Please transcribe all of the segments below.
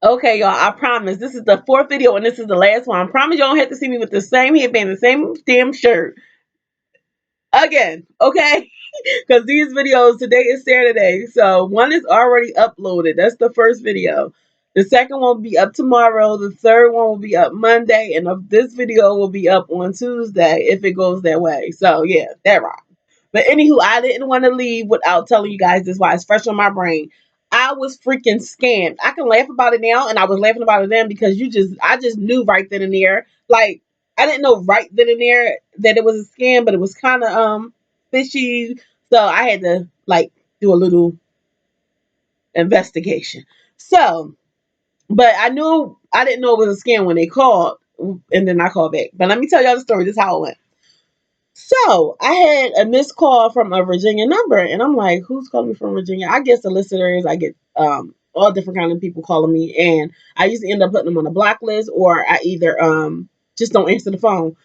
Okay, y'all, I promise. This is the fourth video and this is the last one. I promise y'all don't have to see me with the same headband, the same damn shirt again, okay? Because these videos, today is Saturday. So one is already uploaded. That's the first video. The second one will be up tomorrow. The third one will be up Monday. And this video will be up on Tuesday if it goes that way. So yeah, that right. But anywho, I didn't want to leave without telling you guys this why it's fresh on my brain. I was freaking scammed. I can laugh about it now, and I was laughing about it then because I just knew right then and there. Like I didn't know right then and there that it was a scam, but it was kind of fishy. So I had to like do a little investigation. So, but I didn't know it was a scam when they called, and then I called back. But let me tell y'all the story. This is how it went. So I had a missed call from a Virginia number, and I'm like, "Who's calling me from Virginia?" I guess the listeners. I get all different kind of people calling me, and I usually end up putting them on a block list, or I either just don't answer the phone.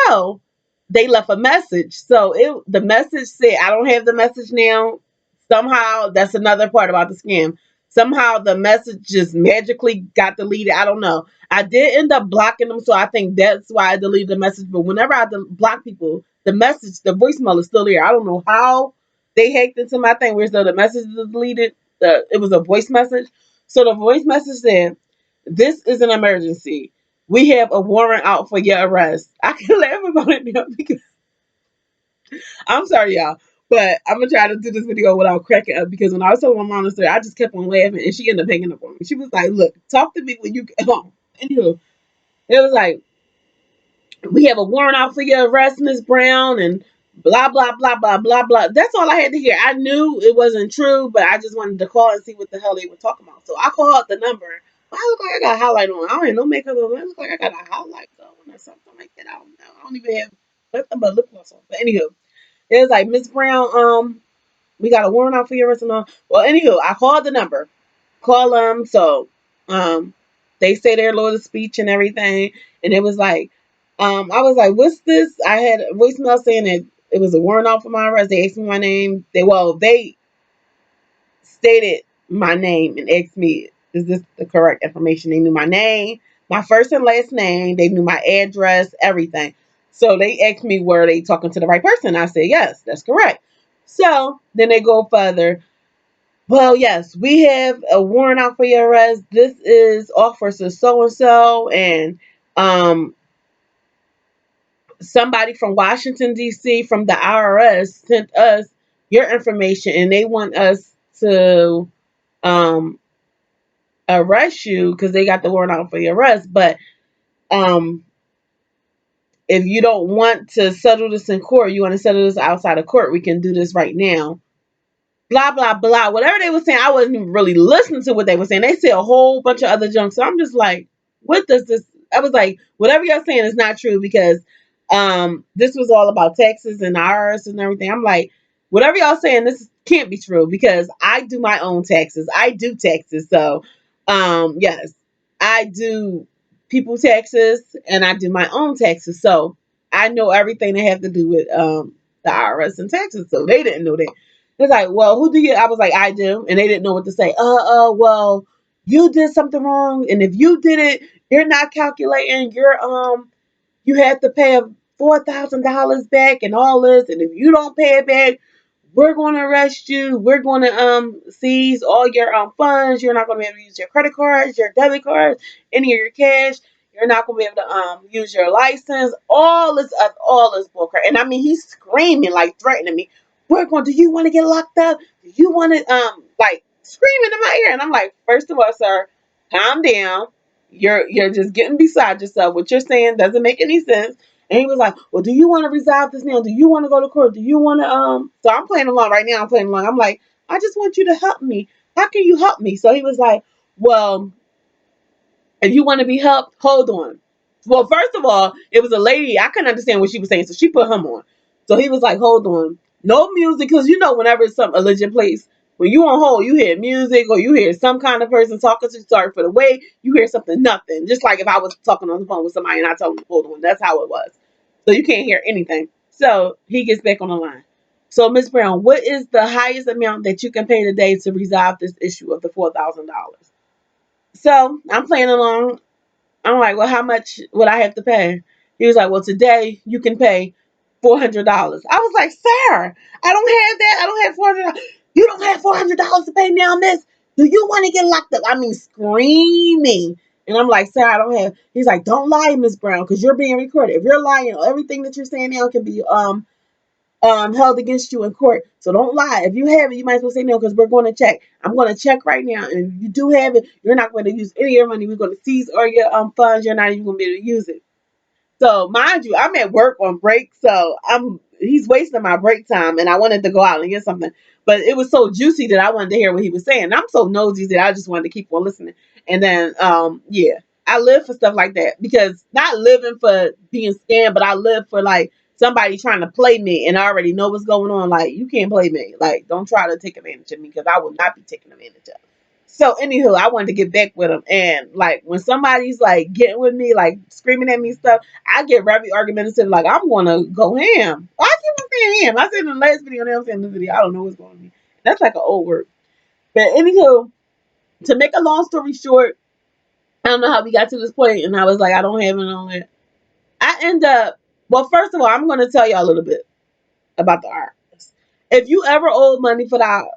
So they left a message. So the message said, "I don't have the message now." Somehow that's another part about the scam. Somehow the message just magically got deleted. I don't know. I did end up blocking them, so I think that's why I deleted the message. But whenever I block people, the message, the voicemail is still here. I don't know how they hacked into my thing where so the message is deleted. It was a voice message. So the voice message said, "This is an emergency. We have a warrant out for your arrest." I can laugh about it now because I'm sorry, y'all. But I'm gonna try to do this video without cracking up because when I was telling my mom the story, I just kept on laughing and she ended up hanging up on me. She was like, "Look, talk to me when you get home." Anywho, it was like, "We have a warrant out for your arrest, Miss Brown," and blah blah blah blah blah blah. That's all I had to hear. I knew it wasn't true, but I just wanted to call and see what the hell they were talking about. So I called the number. I look like I got a highlight on. I don't have no makeup on. I look like I got a highlight on or something like that. I don't know. I don't even have nothing but lip gloss on. But anywho, it was like, "Miss Brown, we got a warrant out for your arrest and all." Well, anywho, I called the number. Call them. So um they say their Lord of speech and everything. And it was like, I was like, "What's this?" I had a voicemail saying that it was a warrant out for my arrest. They asked me my name. They stated my name and asked me, "Is this the correct information?" They knew my name, my first and last name. They knew my address, everything. So they asked me, were they talking to the right person? I said, yes, that's correct. So then they go further. "Well, yes, we have a warrant out for your arrest. This is Officer so and so, and um, somebody from Washington D.C. from the IRS sent us your information, and they want us to um arrest you because they got the warrant out for your arrest. But um, if you don't want to settle this in court, you want to settle this outside of court, we can do this right now." Blah blah blah. Whatever they were saying, I wasn't even really listening to what they were saying. They said a whole bunch of other junk. So I'm just like, what does this? I was like, whatever you're saying is not true because this was all about taxes and IRS and everything. I'm like, whatever y'all saying, this can't be true because I do my own taxes. I do taxes. So yes, I do people taxes and I do my own taxes. So I know everything that have to do with the IRS and taxes. So they didn't know that. It's like, "Well, who do you?" I was like, "I do," and they didn't know what to say. Well, you did something wrong, and if you did it, you're not calculating. You have to pay $4,000 back and all this, and if you don't pay it back, we're going to arrest you. We're going to seize all your funds. You're not going to be able to use your credit cards, your debit cards, any of your cash. You're not going to be able to use your license. All this bullcrap. And I mean, he's screaming, like threatening me. "We're going. Do you want to get locked up? Do you want to like screaming in my ear?" And I'm like, "First of all, sir, calm down. You're just getting beside yourself. What you're saying doesn't make any sense." And he was like, "Well, do you want to resolve this now? Do you want to go to court? Do you want to So I'm playing along right now. I'm playing along. I'm like, "I just want you to help me. How can you help me?" So he was like, "Well, if you want to be helped, hold on." Well, first of all, it was a lady. I couldn't understand what she was saying, so she put him on. So he was like, "Hold on, no music," because you know, whenever it's a legit place, when you on hold, you hear music or you hear some kind of person talking to you. Sorry for the wait. You hear something, nothing. Just like if I was talking on the phone with somebody and I told them, "Hold on," that's how it was. So you can't hear anything. So he gets back on the line. "So, Miss Brown, what is the highest amount that you can pay today to resolve this issue of the $4,000?" So I'm playing along. I'm like, well, how much would I have to pay? He was like, well, today you can pay $400. I was like, sir, I don't have that. I don't have $400. You don't have $400 to pay now, miss. Do you want to get locked up? I mean, screaming. And I'm like, sir, I don't have. He's like, don't lie, Miss Brown, because you're being recorded. If you're lying, everything that you're saying now can be held against you in court. So don't lie. If you have it, you might as well say no because we're going to check. I'm going to check right now, and if you do have it, you're not going to use any of your money. We're going to seize all your funds. You're not even going to be able to use it. So mind you, I'm at work on break, so he's wasting my break time, and I wanted to go out and get something, but it was so juicy that I wanted to hear what he was saying. And I'm so nosy that I just wanted to keep on listening. And then yeah, I live for stuff like that because not living for being scammed, but I live for like somebody trying to play me, and I already know what's going on. Like you can't play me. Like don't try to take advantage of me because I will not be taken advantage of. So anywho, I wanted to get back with him, and like when somebody's like getting with me, like screaming at me stuff, I get very argumentative. Like I'm gonna go ham. I keep on saying ham. I said in the last video, now I'm saying in this video. I don't know what's going on. That's like an old word. But anywho, to make a long story short, I don't know how we got to this point, and I was like, I don't have it on that. I end up. Well, first of all, I'm gonna tell y'all a little bit about the IRS. If you ever owed money for the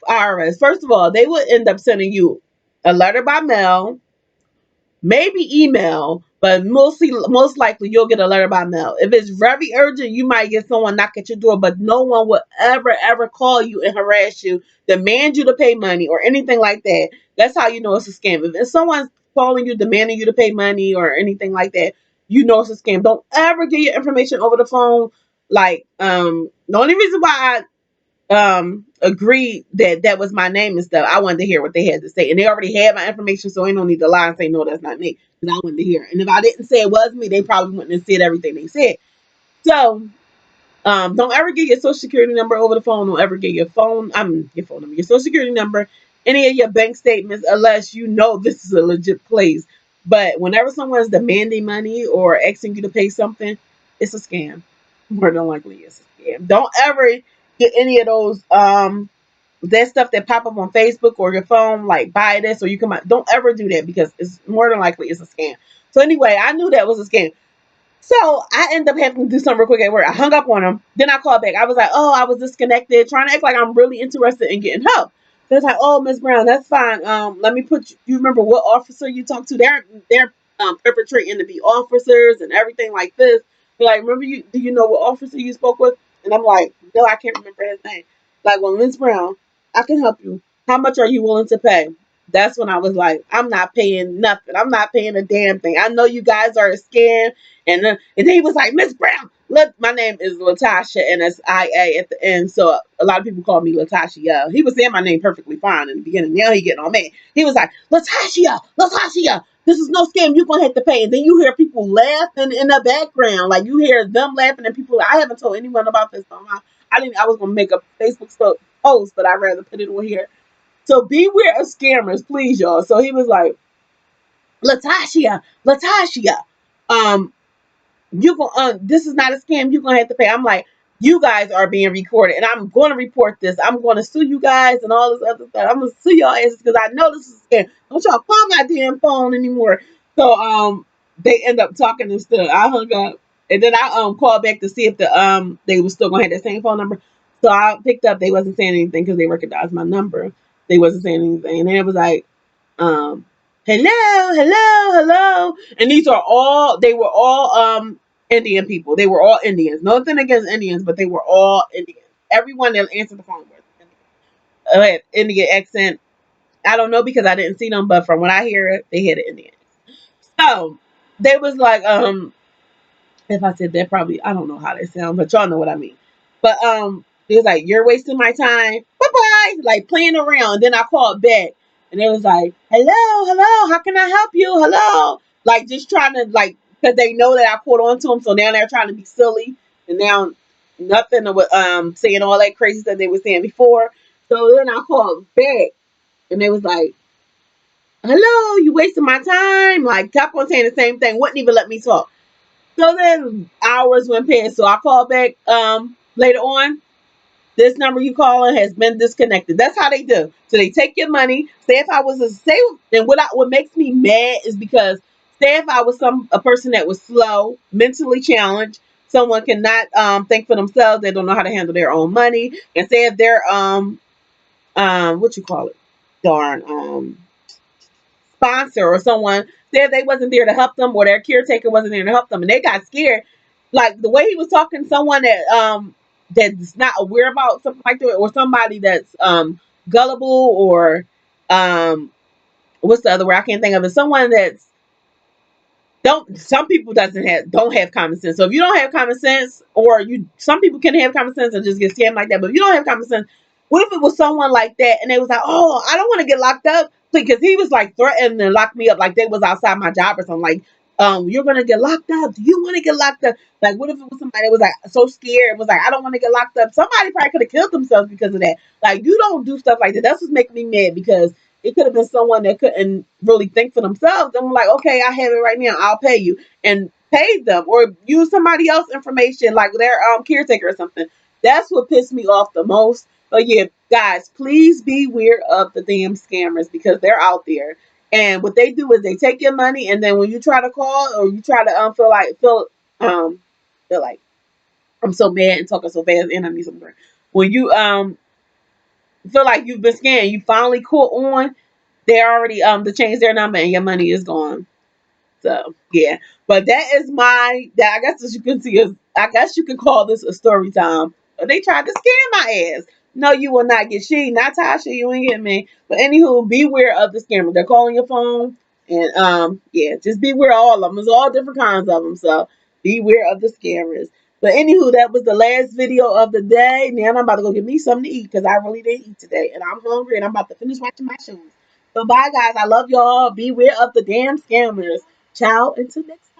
IRS, first of all, they would end up sending you a letter by mail, maybe email, but most likely you'll get a letter by mail. If it's very urgent, you might get someone knock at your door, but no one will ever call you and harass you, demand you to pay money or anything like that. That's how you know it's a scam. If someone's calling you, demanding you to pay money or anything like that, you know it's a scam. Don't ever get your information over the phone. Like, the only reason why agreed that that was my name and stuff. I wanted to hear what they had to say, and they already had my information, so ain't no need to lie and say no, that's not me, because I wanted to hear. And if I didn't say it was me, they probably wouldn't have said everything they said. So don't ever get your social security number over the phone. Don't ever get your phone number, your social security number, any of your bank statements, unless you know this is a legit place. But whenever someone's demanding money or asking you to pay something, it's a scam. More than likely, it's a scam. Don't ever get any of those that stuff that pop up on Facebook or your phone, like buy this or you come out. Don't ever do that because it's more than likely it's a scam. So anyway, I knew that was a scam. So I ended up having to do something real quick at work. I hung up on him. Then I called back. I was like, oh, I was disconnected, trying to act like I'm really interested in getting help. So it's like, oh, Miss Brown, that's fine. Let me put you remember what officer you talked to? They're perpetrating to be officers and everything like this. They're like, remember you do you know what officer you spoke with? And I'm like, no, I can't remember his name. Like, well, Miss Brown, I can help you. How much are you willing to pay? That's when I was like, I'm not paying nothing. I'm not paying a damn thing. I know you guys are a scam. And then he was like, Miss Brown, look, my name is Latasha, and it's IA at the end. So a lot of people call me Latasha. Yeah, he was saying my name perfectly fine in the beginning. Now he getting on me. He was like, Latasha, this is no scam. You're gonna have to pay. And then you hear people laughing in the background, like you hear them laughing, and people. I haven't told anyone about this. I didn't. I was gonna make a Facebook post, but I'd rather put it on here. So beware of scammers, please, y'all. So he was like, Latasha, um, you go this is not a scam, you're gonna have to pay. I'm like, you guys are being recorded and I'm gonna report this. I'm gonna sue you guys and all this other stuff. I'm gonna sue y'all asses because I know this is a scam. Don't y'all call my damn phone anymore. So they end up talking and stuff. I hung up and then I called back to see if they were still gonna have that same phone number. So I picked up, they wasn't saying anything because they recognized my number. They wasn't saying anything. And then it was like, um hello. And they were all Indian people. They were all Indians. Nothing against Indians, but they were all Indians. Everyone that answered the phone was had Indian accent. I don't know because I didn't see them, but from what I hear, they had an Indian. So they was like, if I said that, probably I don't know how they sound, but y'all know what I mean. But he was like, "You're wasting my time. Bye bye." Like playing around. And then I called back, and it was like, hello. How can I help you? Hello." Like just trying to like because they know that I caught on to them, so now they're trying to be silly, and now nothing of what saying all that crazy stuff they were saying before. So then I called back, and they was like, "Hello, you wasting my time." Like kept on saying the same thing, wouldn't even let me talk. So then hours went past. So I called back later on This number you calling has been disconnected. That's how they do. So they take your money. Say if I was a say, and what makes me mad is because say if I was a person that was slow, mentally challenged, someone cannot think for themselves, they don't know how to handle their own money, and say if they're what you call it, darn sponsor or someone said they wasn't there to help them or their caretaker wasn't there to help them and they got scared, like the way he was talking to someone that's not aware about something like that, or somebody that's gullible, or um what's the other word I can't think of it, someone that's don't some people doesn't have don't have common sense. So if you don't have common sense, or you some people can have common sense and just get scammed like that, but if you don't have common sense, what if it was someone like that and they was like, oh, I don't want to get locked up, because he was like threatening to lock me up like they was outside my job or something, like you're gonna get locked up, do you want to get locked up? Like what if it was somebody that was like so scared, was like, I don't want to get locked up? Somebody probably could have killed themselves because of that. Like you don't do stuff like that. That's what's making me mad, because it could have been someone that couldn't really think for themselves. I'm like, okay, I have it right now. I'll pay you, and paid them, or use somebody else's information, like their caretaker or something. That's what pissed me off the most. But yeah, guys, please beware of the damn scammers, because they're out there. And what they do is they take your money, and then when you try to call, or you try to um feel like I'm so mad and talking so fast, and I need some drink. When you feel like you've been scammed, you finally caught on, they already to change their number and your money is gone. So yeah, but that is that I guess as you can see is, I guess you can call this a story time. They tried to scam my ass. No, you will not get she, not Tasha. You ain't get me. But anywho, beware of the scammer. They're calling your phone, and yeah, just beware of all of them. There's all different kinds of them. So beware of the scammers. But anywho, that was the last video of the day. Now I'm about to go get me something to eat, because I really didn't eat today, and I'm hungry, and I'm about to finish watching my shows. So bye guys. I love y'all. Beware of the damn scammers. Ciao, until next time.